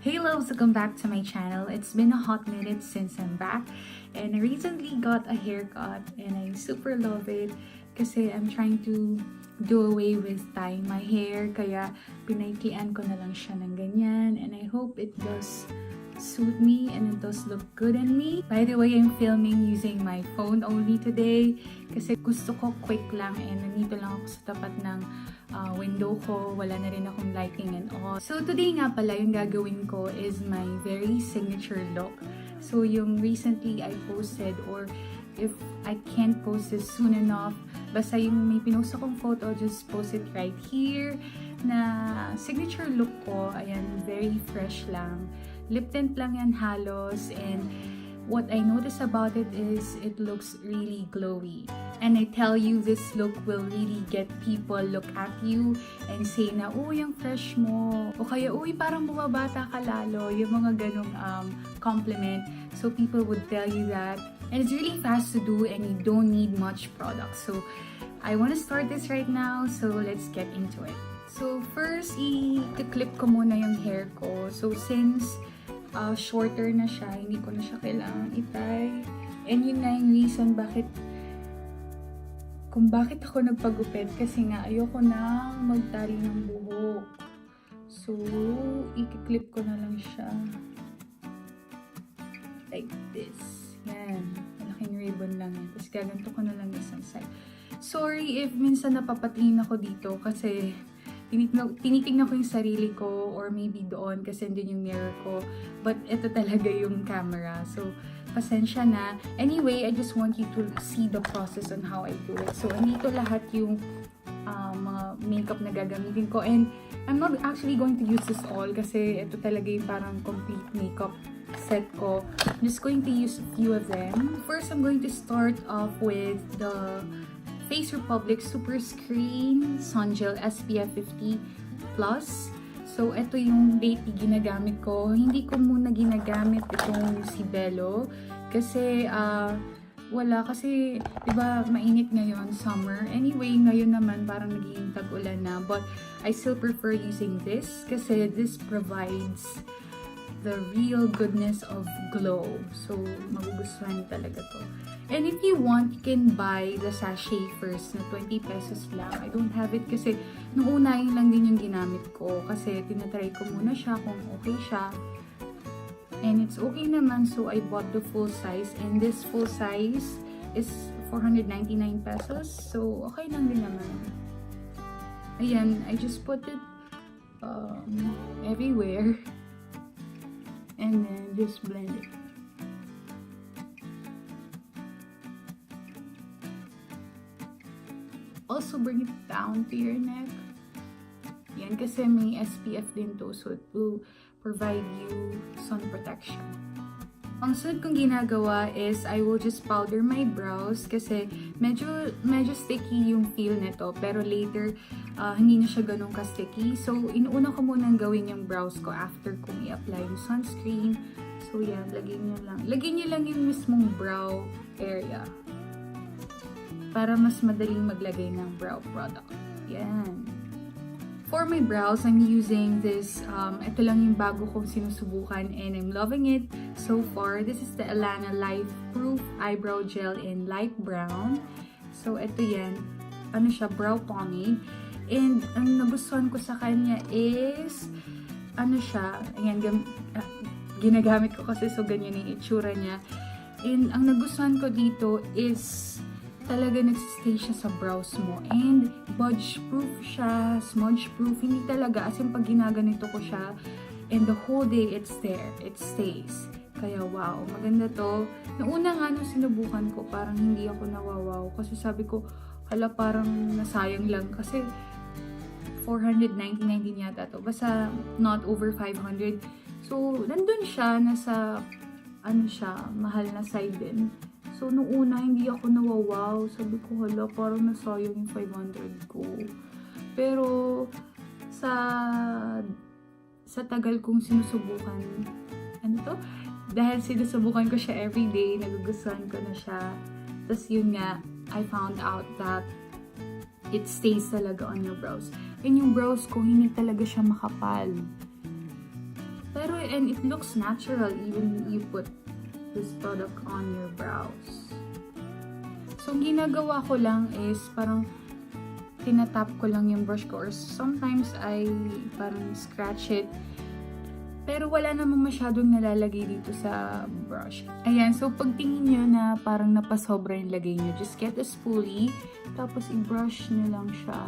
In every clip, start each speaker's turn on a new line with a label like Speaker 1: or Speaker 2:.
Speaker 1: Hey loves, welcome back to my channel. It's been a hot minute since I'm back and I recently got a haircut and I super love it kasi I'm trying to do away with tying my hair kaya pinaiklian ko na lang siya ng ganyan and I hope it does suit me and it does look good on me. By the way, I'm filming using my phone only today kasi gusto ko quick lang and nandito lang ako sa tapat ng window ko, wala na rin akong lighting and all. So today nga pala, yung gagawin ko is my very signature look. So yung recently I posted or if I can't post this soon enough, basta yung may pinost akong photo, just post it right here na signature look ko. Ayan, very fresh lang. Lip tint lang yan halos and what I notice about it is it looks really glowy. And I tell you, this look will really get people look at you and say na, uy, ang fresh mo. O kaya, uy, parang bumabata ka lalo. Yung mga ganong compliment. So people would tell you that. And it's really fast to do and you don't need much product. So I want to start this right now. So let's get into it. So first, i-clip ko muna yung hair ko. So since shorter na siya, hindi ko na siya kailangan i-tie. And yun na yung reason kung bakit ako nagpagupit kasi nga ayoko na magtali ng buhok. So, i-clip ko na lang siya. Like this. Yan. Malaking ribbon lang yan. Tapos gaganto ko na lang isang side. Sorry if minsan napapatingin ako dito kasi tinitignan ko yung sarili ko or maybe doon kasi andun yung mirror ko. But ito talaga yung camera. So, pasensya na. Anyway, I just want you to see the process on how I do it. So, andito lahat yung mga makeup na gagamitin ko. And I'm not actually going to use this all kasi ito talaga yung parang complete makeup set ko. I'm just going to use a few of them. First, I'm going to start off with the Face Republic Super Screen Sun Gel SPF 50+. So, ito yung lately ginagamit ko. Hindi ko muna ginagamit itong si Bello. Kasi, wala. Kasi, diba, mainit ngayon, summer. Anyway, ngayon naman, parang naging tag-ulan na. But, I still prefer using this. Kasi, this provides the real goodness of glow. So, magugustuhan niyo talaga to. And if you want, you can buy the sachet first na 20 pesos lang. I don't have it kasi nung una yun lang din yung ginamit ko. Kasi tinatry ko muna siya kung okay siya. And it's okay naman, so I bought the full size. And this full size is 499 pesos. So, okay lang din naman. Ayan, I just put it everywhere. And then just blend it. Also bring it down to your neck. Yan, kasi may SPF din to, so it will provide you sun protection. Ang sunod kong ginagawa is I will just powder my brows kasi medyo sticky yung feel nito, pero later hindi na siya ganun ka-sticky. So inuuna ko munang gawin yung brows ko after kong i-apply yung sunscreen. So yan, lagyan nyo lang yung mismong brow area para mas madaling maglagay ng brow product. Yan. For my brows, I'm using this, ito lang yung bago kong sinusubukan and I'm loving it so far. This is the Elana Life Proof Eyebrow Gel in light brown. So, ito yan. Ano siya? Brow pomade. And, ang nagustuhan ko sa kanya is, ano siya? Ayan, ginagamit ko kasi so ganyan yung itsura niya. And, ang nagustuhan ko dito is, talaga nagsistay siya sa brows mo. And budge proof siya, smudge proof. Hindi talaga, as in pag ginaganito ko siya, and the whole day it's there. It stays. Kaya wow, maganda to. Noong una nga nung sinubukan ko, parang hindi ako nawawaw. Kasi sabi ko, hala parang nasayang lang. Kasi 499 din yata to. Basta not over 500. So, nandun siya, nasa, ano siya, mahal na side din. So, nung una, hindi ako nawawaw. Sabi ko, hala, parang nasayang yung 500 ko. Pero, sa tagal kong sinusubukan, ano to? Dahil sinusubukan ko siya everyday, nagugustuhan ko na siya. Tapos yun nga, I found out that it stays talaga on your brows. And yung brows ko, hindi talaga siya makapal. Pero, and it looks natural even you put this product on your brows. So, ang ginagawa ko lang is parang tinatap ko lang yung brush ko, or sometimes I parang scratch it. Pero wala namang masyadong nalalagay dito sa brush. Ayan, so pagtingin nyo na parang napasobra yung lagay nyo, just get a spoolie, tapos i-brush nyo lang siya,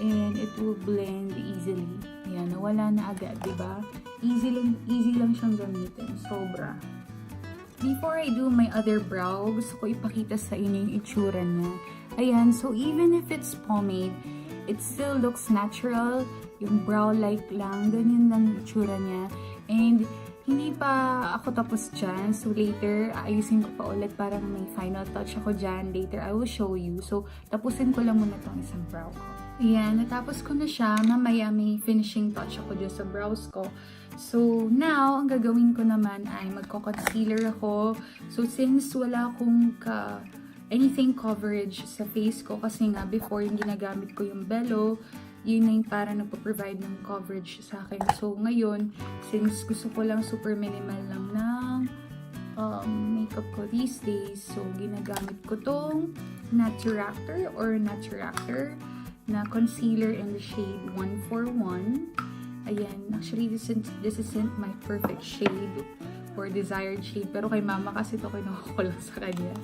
Speaker 1: and it will blend easily. Ayan, nawala na agad, diba? Easy lang siyang gamitin, sobra. Before I do my other brow, gusto ko ipakita sa inyo yung itsura niya. Ayan, so even if it's pomade, it still looks natural. Yung brow-like lang, ganyan lang yung itsura niya. And hindi pa ako tapos dyan. So later, aayusin ko pa ulit, parang may final touch ako dyan. Later, I will show you. So, tapusin ko lang muna tong isang brow ko. Ayan, natapos ko na siya. Mamaya may finishing touch ako dyan sa brows ko. So, now, ang gagawin ko naman ay magko-concealer ako. So, since wala akong anything coverage sa face ko, kasi nga before yung ginagamit ko yung Bello, yun na yung parang nagpo-provide ng coverage sa akin. So, ngayon, since gusto ko lang super minimal lang ng makeup ko these days, so ginagamit ko tong Naturactor na concealer in the shade 141. Ayan, actually, this isn't my perfect shade or desired shade, pero kay mama kasi ito kinuha ko lang sa kanya.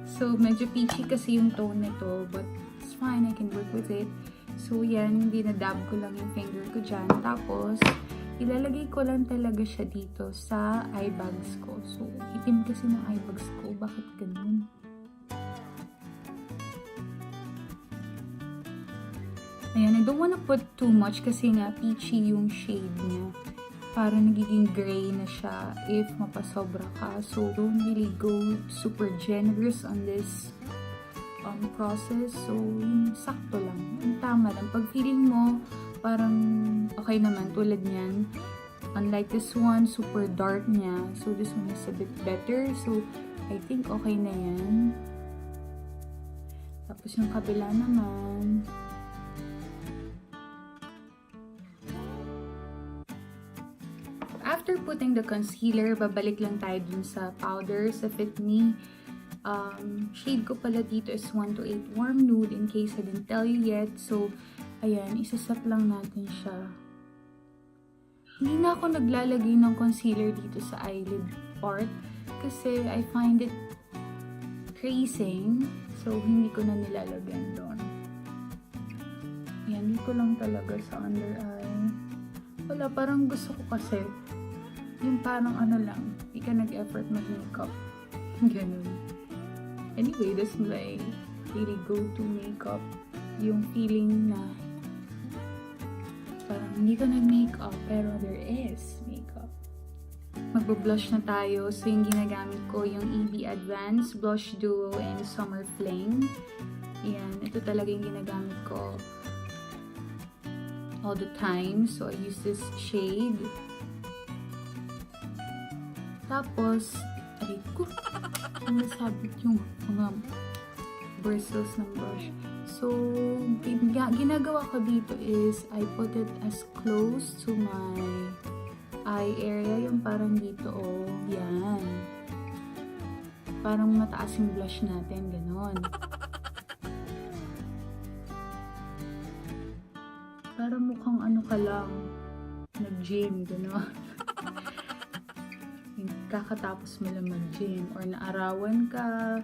Speaker 1: So, medyo peachy kasi yung tone nito, but it's fine, I can work with it. So, yan, dinadab ko lang yung finger ko dyan. Tapos, ilalagay ko lang talaga siya dito sa eye bags ko. So, itim kasi ng eye bags ko. Bakit ganun? Ayan, I don't wanna put too much kasi nga peachy yung shade niya. Para nagiging gray na siya if mapasobra ka. So, don't really go super generous on this process. So, yung sakto lang. Yung tama lang. Pag feeling mo, parang okay naman. Tulad niyan. Unlike this one, super dark niya. So, this one is a bit better. So, I think okay na yan. Tapos yung kabila naman. After putting the concealer, babalik lang tayo dun sa powder, sa Fit Me. Shade ko pala dito is 128 Warm Nude, in case I didn't tell you yet. So, ayan, isasap lang natin siya. Hindi na ako naglalagay ng concealer dito sa eyelid part kasi I find it creasing. So, hindi ko na nilalagyan doon. Ayan, dito lang talaga sa under eye. Wala, parang gusto ko kasi yung parang ano lang, hindi ka nag-effort mag-makeup. Ganun. Anyway, that's my really go-to makeup. Yung feeling na parang hindi ka nag-makeup, pero there is makeup. Magbo-blush na tayo. So, yung ginagamit ko, yung EB Advanced Blush Duo and Summer Fling. Yan, ito talaga yung ginagamit ko all the time. So, I use this shade. Tapos, aray ko, nasabit yung mga bristles ng brush. So, ginagawa ko dito is, I put it as close to my eye area. Yung parang dito, oh, yan. Parang mataas yung blush natin, ganon. Parang mukhang ano ka lang, nag-gym, gano'n. Kakatapos mo lang mag-gym or naarawan ka.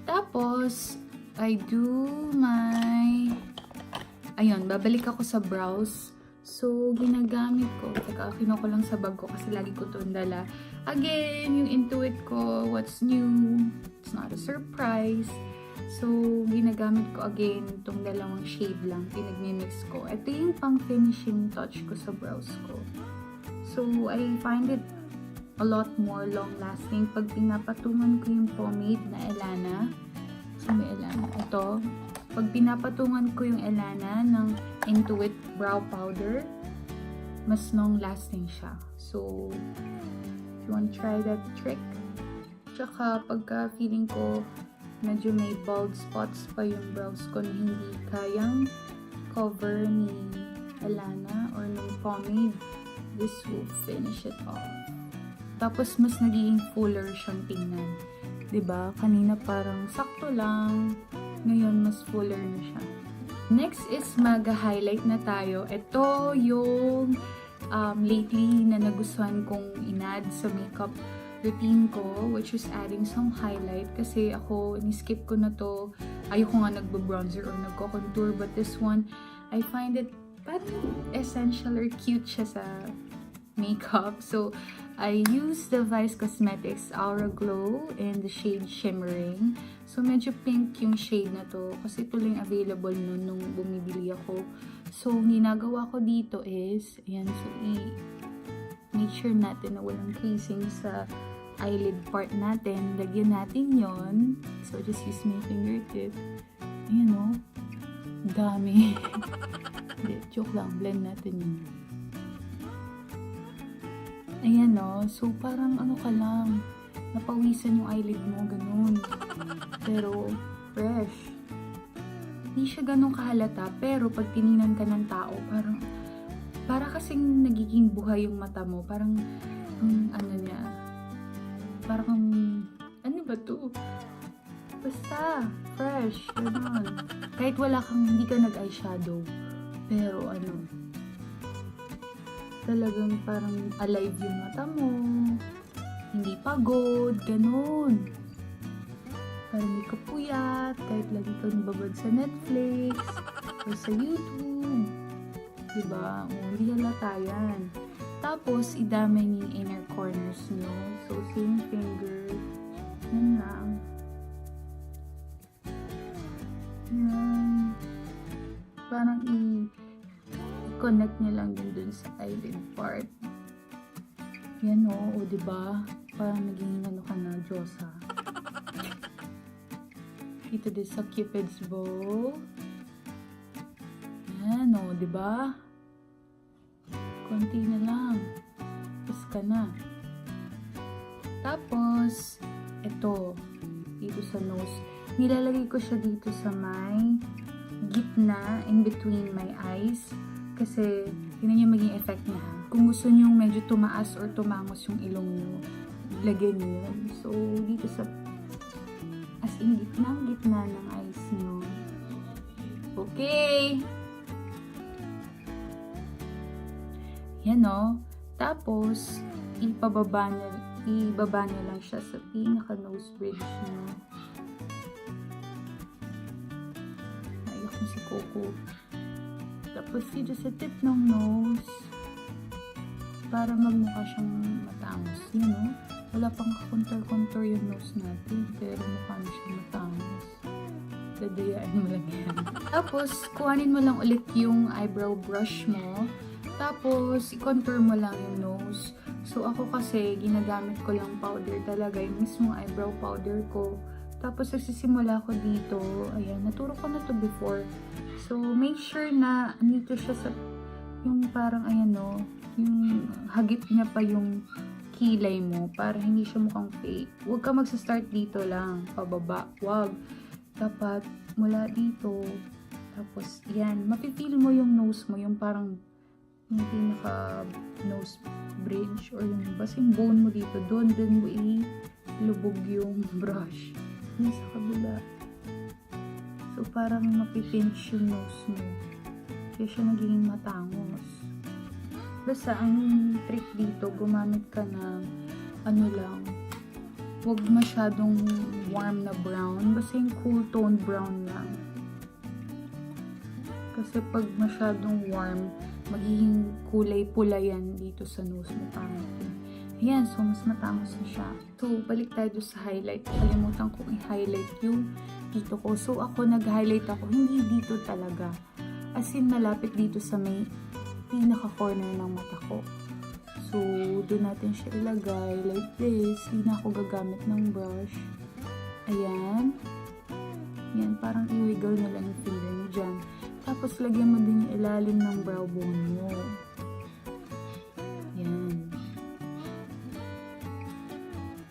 Speaker 1: Tapos, I do my... Ayun, babalik ako sa brows. So, ginagamit ko. Teka, kinuha ko lang sa bag ko kasi lagi ko ito dala. Again, yung Intuit ko, what's new? It's not a surprise. So, ginagamit ko again itong dalawang shade lang. Pinag-mix ko. Ito yung pang-finishing touch ko sa brows ko. So, I find it a lot more long-lasting pag pinapatungan ko yung pomade na Elana. So, may Elana. Ito. Pag pinapatungan ko yung Elana ng Intuit Brow Powder, mas long-lasting siya. So, if you want to try that trick. Tsaka, pagka feeling ko medyo may bald spots pa yung brows ko na hindi kayang cover ni Elana or ng pomade, this will finish it off. Tapos, mas nagiging fuller siyang tingnan. 'Di ba? Kanina parang sakto lang. Ngayon, mas fuller na siya. Next is mag-highlight na tayo. Ito yung lately na nagustuhan kong in-add sa makeup routine ko, which is adding some highlight. Kasi ako, ni-skip ko na to. Ayoko nga nagbo-bronzer or nagko-contour. But this one, I find it parang essential or cute siya sa makeup. So, I use the Vice Cosmetics Aura Glow in the shade Shimmering. So, medyo pink yung shade na to. Kasi ito lang available nung bumibili ako. So, ginagawa ko dito is, ayan, so make sure natin na walang creasing sa eyelid part natin. Lagyan natin yon. So, just use my fingertip. Ayan o. Dami. Hindi, joke lang. Blend natin yun. Ayan o. So, parang ano ka lang. Napawisan yung eyelid mo. Ganun. Pero, fresh. Hindi siya ganun kahalata. Pero, pag tininan ka ng tao, parang para kasing nagiging buhay yung mata mo. Parang, ano niya, parang, ano ba to? Basta, fresh, gano'n. Kahit hindi ka nag-eyeshadow. Pero, talagang parang alive yung mata mo. Hindi pagod, gano'n. Parang hindi ka puyat, kahit lagi kang babad sa Netflix, or sa YouTube. Diba? Hindi halata yan. Tapos, idamay niyo yung inner corners nyo. So, same finger. Yan lang. Yan. Parang i-connect niyo lang dun sa eyelid part. Yan o, diba? Parang naging ka na, Diyosa. Ito din sa Cupid's bow. Yan o, diba? Konti na lang. Tapos ka na. Tapos, ito. Dito sa nose. Nilalagay ko siya dito sa may gitna, in between my eyes. Kasi, yun yung maging effect niya. Kung gusto nyo medyo tumaas or tumangos yung ilong nyo, lagyan nyo yun. So, dito sa, as in gitna ng eyes nyo. Okay! Yan o. Tapos, ibaba nyo lang siya sa pinaka-nose bridge nyo. Naiyak mo si Coco. Tapos, dito sa tip ng nose, para magmukha siyang matangos. Yun o. Wala pang contour yung nose natin, pero mukha na siyang matangos. Dadayaan mo lang yan. Tapos, kuhanin mo lang ulit yung eyebrow brush mo. Tapos, i-contour mo lang yung nose. So, ako kasi, ginagamit ko lang powder talaga. Yung mismong eyebrow powder ko. Tapos, nagsisimula ko dito. Ayan, naturo ko na to before. So, make sure na nito siya sa, yung parang, ayan o, yung hagip niya pa yung kilay mo. Para hindi siya mukhang fake. Huwag ka magsa-start dito lang. Pababa. Huwag. Dapat, mula dito. Tapos, yan. Mapipil mo yung nose mo. Yung parang yung pinaka nose bridge or yung basing bone mo dito, doon mo ilubog yung brush. Yan sa kabila. So, parang mapipinch yung nose mo. Kaya siya nagiging matangos. Basta, ang trick dito, gumamit ka ng ano lang, huwag masyadong warm na brown. Basta yung cool tone brown lang. Kasi pag masyadong warm, magiging kulay pula yan dito sa nose mo. Ayan, so mas matangos na siya. So, balik tayo sa highlight. Kalimutan kong i-highlight yung dito ko. So, ako nag-highlight ako. Hindi dito talaga. As in, malapit dito sa may pinaka-corner ng mata ko. So, doon natin siya ilagay. Like this. Hindi na ako gagamit ng brush. Ayan. Yan, parang i-wiggle na lang yung finger mo dyan. Tapos, lagyan mo din yung ilalim ng brow bone mo. Yan.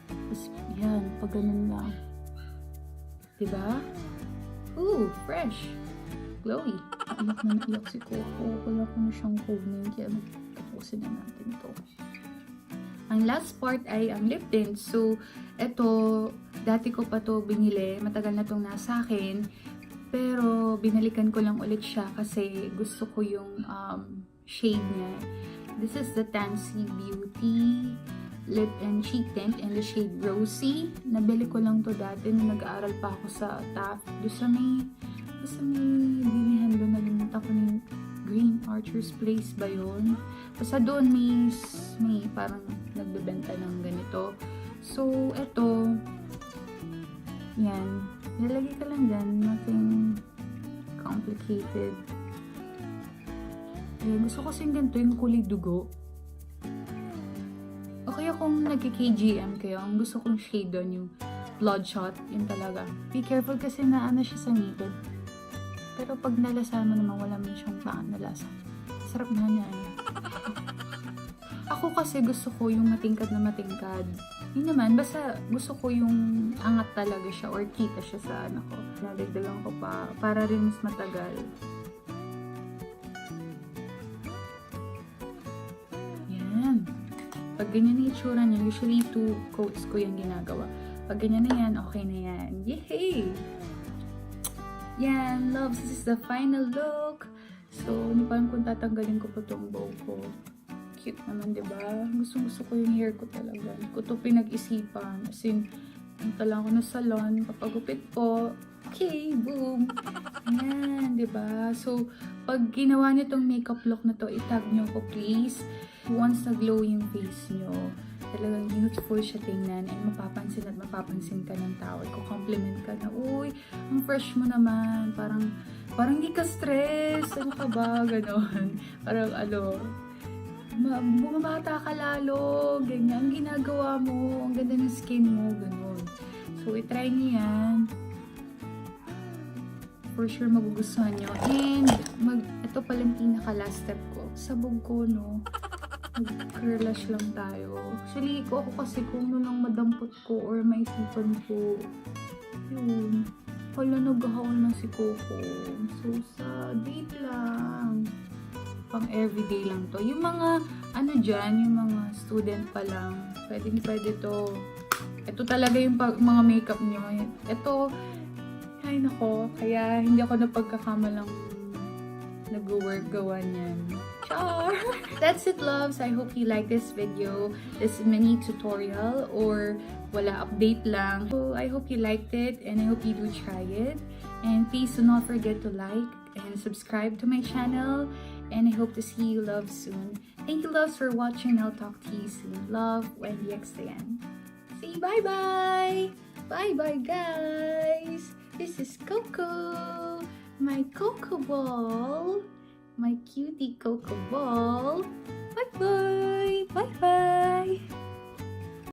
Speaker 1: Tapos, yan. Pag ganun lang. Diba? Ooh, fresh. Glowy. Iyak na naiyak si Coco. Wala ko na siyang kunin. Kaya tapusin na natin to. Ang last part ay ang lip tint. So, eto, dati ko pa to binili. Matagal na tong nasa akin. Pero, binalikan ko lang ulit siya kasi gusto ko yung shade niya. This is the Tansy Beauty Lip and Cheek Tint in the shade Rosy. Nabili ko lang to dati nung nag-aaral pa ako sa Taft. Doon sa may bilihan doon, nalimutan ko ng Green Archer's Place ba yun? Basta doon may parang nagbebenta ng ganito. So, eto, yan. Nilagay ka lang dyan. Nothing complicated. Ayan, gusto ko kasing ganito yung kulay dugo. O kaya kung nag-KGM kayo, ang gusto kong shade doon yung Bloodshot. Yun talaga. Be careful kasi na ano siya sa ngipin. Pero pag nalasahan mo naman, wala mo siyang nalasa. Sarap na niya. Ako kasi gusto ko yung matingkad na matingkad. Yun naman, basta gusto ko yung angat talaga siya or kita siya sa ano ko. Nadagdagan ko pa para rin mas matagal. Yan. Pag ganyan na itsura niya, usually 2 coats ko yung ginagawa. Pag ganyan na yan, okay na yan. Yay! Yan, loves, this is the final look. So, hindi pa kung tatanggalin ko pa itong bow ko. Cute naman, diba? Gusto ko yung hair ko talaga. Hindi ko ito pinag-isipan. As in, punta lang ako na salon, papagupit po. Okay, boom! Yan, diba? So, pag ginawa niyo itong makeup look na to, itag niyo ko please. Once na-glow yung face niyo, talagang beautiful siya tingnan and mapapansin at mapapansin ka ng tao. Ko-compliment ka na, uy, ang fresh mo naman. Parang hindi ka stress. Ano ka ba? Ganon. Parang bumabata ka lalo. Ganyan. Ang ginagawa mo. Ang ganda ng skin mo. Ganon. So, itry niyo yan. For sure, magugustuhan nyo. And, ito pala yung pinaka-last step ko. Sabog ko, no? Mag-curlash lang tayo. Actually, ako kasi kung ano lang madampot ko or maisipan ko. Yun. Hala, nag-haul na si Coco. So sad. Date lang. Pang everyday lang to. Yung mga, yung mga student pa lang. Pwede to. Ito talaga yung mga makeup nyo. Ito, ay nako. Kaya hindi ako napagkakamalang nag-work gawa niyan. Char! That's it, loves. I hope you like this video. This mini tutorial or wala update lang. So, I hope you liked it and I hope you do try it. And please do not forget to like and subscribe to my channel. And I hope to see you, loves, soon. Thank you, loves, for watching. I'll talk to you soon. Love, WendyXdiane. See you. Bye-bye! Bye-bye, guys! This is Coco! My Coco Ball! My cutie Coco Ball! Bye-bye! Bye-bye!